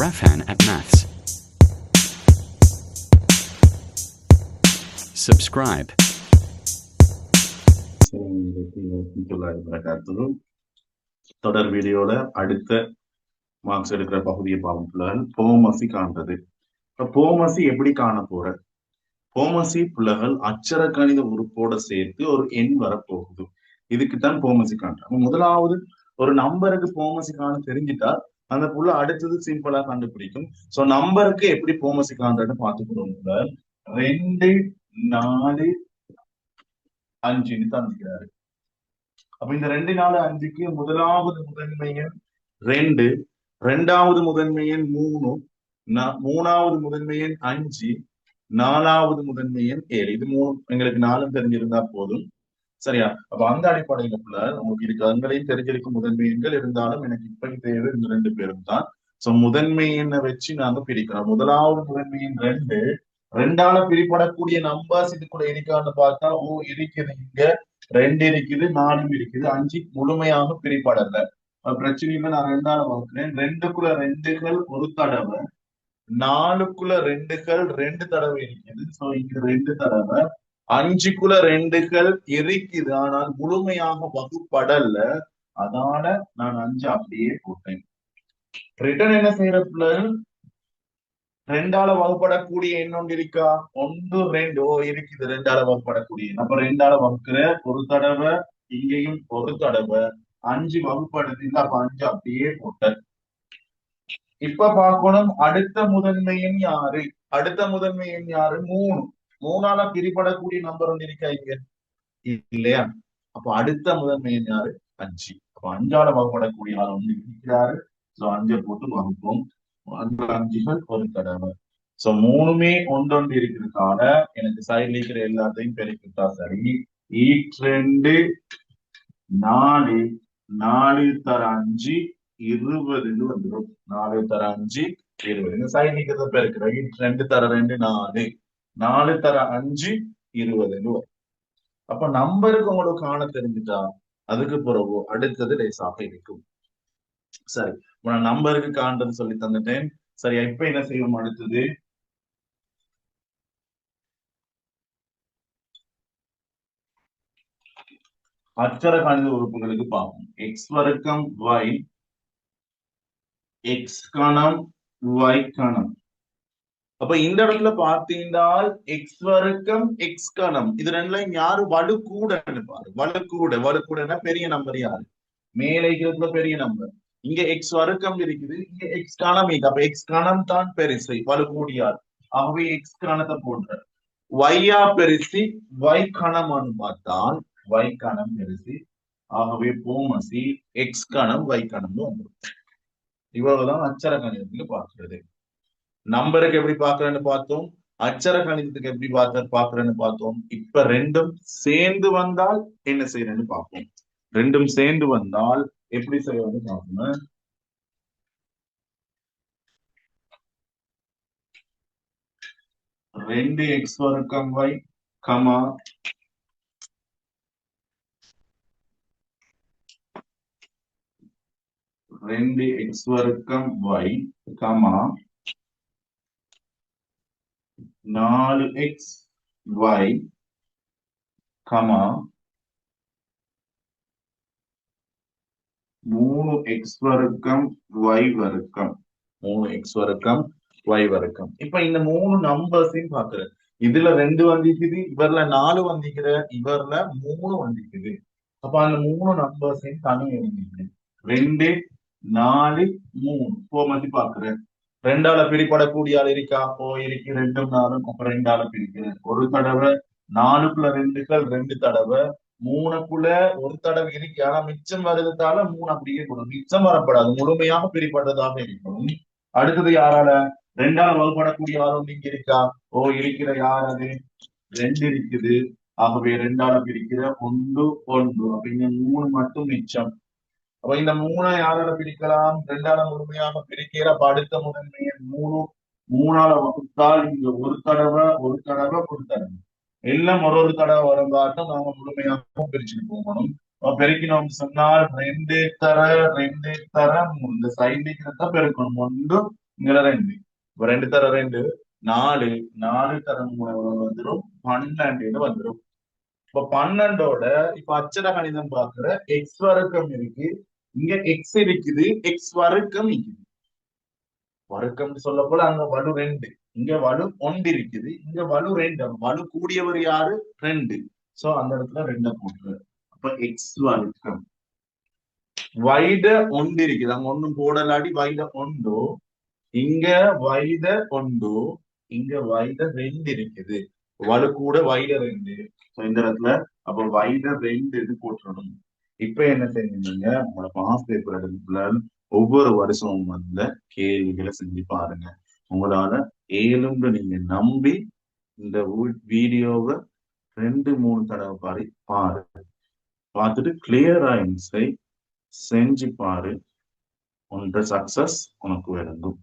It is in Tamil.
Rafan at Maths. Subscribe. தொடர் வீடியோல அடுத்த மார்க்ஸ் எடுக்கிற பகுதியை பார்க்கும் போமசி காண்றது. போமசி எப்படி காண போற? போமசி புள்ளகள் அச்சர கணித உறுப்போட சேர்த்து ஒரு எண் வரப்போகுது. இதுக்குத்தான் போமசி காண்றாங்க. முதலாவது ஒரு நம்பருக்கு போமசி காண தெரிஞ்சிட்டா அந்த புள்ள அடுத்தது சிம்பிளா கண்டுபிடிக்கும். சோ நம்பருக்கு எப்படி போமசி காண்றன்னு பார்த்துக்கிறோம். 2 4 5ன்னு தந்துக்கிறாரு. அப்ப இந்த 2 4 5க்கு முதலாவது முதன்மை எண் 2, இரண்டாவது முதன்மை எண் 3, மூணாவது முதன்மை எண் 5, நாலாவது முதன்மை எண் 7. இது 3 எங்களுக்கு 4 தெரிஞ்சிருந்தா போதும். சரியா? அப்ப அந்த அடிப்படையில உங்களுக்கு இதுக்கு அங்களையும் தெரிஞ்சிருக்கும் முதன்மை எண்கள் இருந்தாலும் எனக்கு இப்ப தேவை இந்த 2 பேரும் தான். சோ முதன்மை எண்ணை வச்சு நாங்க பிரிக்கிறோம். முதலாவது முதன்மை எண் 2, 2ஆல பிரிப்படக்கூடிய நம்பர்ஸ் இதுக்குள்ள இருக்கான்னு பார்த்தா இருக்குது. இங்க 2 இருக்குது, 4 இருக்குது, 5 முழுமையாக பிரிப்படல. பிரச்சனையுமே நான் 2ஆல வகுக்கிறேன். 2க்குள்ள 2கள் ஒரு தடவை, 4க்குள்ள 2கள் 2 தடவை இருக்குது. சோ இங்க 2 தடவை, 5க்குள்ள 2கள் இருக்குது, ஆனால் முழுமையாக வகுப்படல. அதனால நான் 5 அப்படியே போட்டேன். ரிட்டர்ன் என்ன செய்யற? 2ஆல வகுப்படக்கூடிய எண் ஒன்று இருக்கா? 1 2 இருக்குது. 2ஆல வகுப்படக்கூடிய அப்ப 2ஆல வகுக்கிற ஒரு தடவை, இங்கேயும் ஒரு தடவை, 5 வகுப்படுது. அப்ப 5 அப்படியே போட்டேன். இப்ப பார்க்கணும் அடுத்த முதன்மை எண் யாரு? அடுத்த முதன்மை எண் யாரு? 3. 3ஆல பிரிபடக்கூடிய நம்பர் ஒன்று இருக்கா இங்க? இல்லையா? அப்ப அடுத்த முதன்மை எண் யாரு? 5. அப்ப 5ஆல வகுப்படக்கூடிய ஆள் ஒன்று இருக்கிறாரு. சோ 5 போட்டு வகுப்போம். 5கள் ஒரு தடவை. சோ 3மே ஒன்றொன்று இருக்கிறதுனால எனக்கு சைட்ல இருக்கிற எல்லாத்தையும் பெருக்கிட்டா சரி. 2 4 4 தர 5 20 வந்துடும். 4 தர 5 20. இந்த சைட்ல இருக்கிறத பெருக்கிற 2 தர 2 4, 4 தர 5 20 வரும். அப்ப நம்பருக்கு உங்களுக்கு காண தெரிஞ்சுட்டா அதுக்கு பிறகு அடுத்தது லேசாக இருக்கும். சரி, நான் நம்பருக்கு காண்றது சொல்லி தந்துட்டேன். சரியா? இப்ப என்ன செய்வோம்? அடுத்தது அச்சர கணித உறுப்புகளுக்கு பார்ப்போம். எக்ஸ் வர்க்கம் y, எக்ஸ் கணம் y கணம். அப்ப இந்த இடத்துல பார்த்தீங்கன்னா எக்ஸ் வர்க்கம் எக்ஸ் கணம் இது ரெண்டுலையும் யாரு வலு கூடன்னு பாரு. வலு கூடன்னா பெரிய நம்பர் யாரு? மேலே இருக்கிறதுல பெரிய நம்பர். இங்க எக்ஸ் வர்க்கம் இருக்குது, இங்க எக்ஸ் கணம் இருக்கு. அப்ப எக்ஸ் கணம் தான் பெருசு, வலு கூடியார். ஆகவே எக்ஸ் கணத்தை போன்ற வையா பெருசி y கணம்னு பார்த்தால் y கணம் பெருசி. ஆகவே போமசி எக்ஸ் கணம் y கணம்னு வந்துடும். இவ்வளவுதான் அச்சர கணிதத்துக்கு பார்க்கிறது. நம்பருக்கு எப்படி பாக்குறேன்னு பார்த்தோம், அச்சர கணிதத்துக்கு எப்படி பாக்குறேன்னு பார்த்தோம். இப்ப ரெண்டும் சேர்ந்து வந்தால் என்ன செய்யறேன்னு பார்ப்போம். ரெண்டும் சேர்ந்து வந்தால் எப்படி செய்யறது பார்க்கணும். 2x வர்க்கம் y கமா 2x வர்க்கம் y comma 4x y comma 3x வர்க்கம் y வர்க்கம். 3x வர்க்கம் y வர்க்கம். இப்ப இந்த 3 நம்பர்ஸையும் பாக்குறேன். இதுல 2 வந்திருக்குது, இவர்ல 4 வந்திருக்கிற, இவர்ல 3 வந்திருக்குது. அப்ப அந்த 3 நம்பர்ஸையும் தனி எழுதிக்கிறேன். 2 4 3 போமதி பாக்குறேன். 2ஆல பிரிப்படக்கூடிய ஆள் இருக்கா? இருக்கு. 2ம் 4ம். அப்ப 2ஆல பிரிக்கிறேன். ஒரு தடவை, 4க்குள்ள 2கள் 2 தடவை, 3க்குள்ள ஒரு தடவை இருக்கு. ஆனா மிச்சம் வருதுனால 3 அப்படியே போடும். மிச்சம் வரப்படாது, முழுமையாக பிரிப்பட்டதாக இருக்கணும். அடுத்தது யாரால? 2ஆல வகுப்படக்கூடிய ஆள் இங்க இருக்கா? இருக்கிற. யார் அது? 2 இருக்குது. ஆகவே 2ஆல பிரிக்கிற 1 1. அப்ப இங்க 3 மட்டும் மிச்சம். அப்ப இந்த 3 யாரால பிரிக்கலாம்? 2ஆல முழுமையாக பிரிக்கிற. அப்ப அடுத்த முதன்மை எண் 3, 3ஆல வகுத்தால் இங்க ஒரு தடவை ஒரு தடவை ஒரு தடவை எல்லாம் ஒரு தடவை வரும்பாட்டம் நாம முழுமையாக பிரிச்சுட்டு போகணும். பெருக்கினோம் சொன்னால் 2 தர 2 தர 3. இந்த சைட்ல பெருக்கணும். 1 இங்க ரெண்டு. இப்ப ரெண்டு தர ரெண்டு நாலு, நாலு தர மூணு வந்துடும் 12 வந்துடும். இப்ப 12ஓட இப்ப அச்சர கணிதம் பாக்குற எக்ஸ் வர்க்கம் இருக்கு, இங்க எக்ஸ் இருக்குது, எக்ஸ் வர்க்கம் இருக்குது. வர்க்கம்னு சொல்ல போல அங்க வலு ரெண்டு, இங்க வலு ஒன்று இருக்குது, இங்க வலு ரெண்டு. வலு கூடியவர் யாரு? ரெண்டு. சோ அந்த இடத்துல ரெண்ட போட்டு அப்ப எக்ஸ் வர்க்கம் வைட ஒன்று இருக்குது, அங்க ஒண்ணும் போடலாடி வைட ஒன்று, இங்க வைட ஒன்று, இங்க வைட ரெண்டு இருக்குது. வலு கூட வைட ரெண்டு. இந்த இடத்துல அப்ப வைட ரெண்டு இது போட்டுடணும். இப்ப என்ன செஞ்சீங்க, உங்களோட பாஸ் பேப்பர் எடுப்புல ஒவ்வொரு வருஷமும் வந்த கேள்விகளை செஞ்சு பாருங்க. உங்களால ஏழும்னு நீங்க நம்பி இந்த வீடியோவை 2 3 தடவை பாரு, பார்த்துட்டு கிளியரா ஆன்சரை செஞ்சு பாரு. உன்னோட சக்சஸ் உனக்கு விளங்கும்.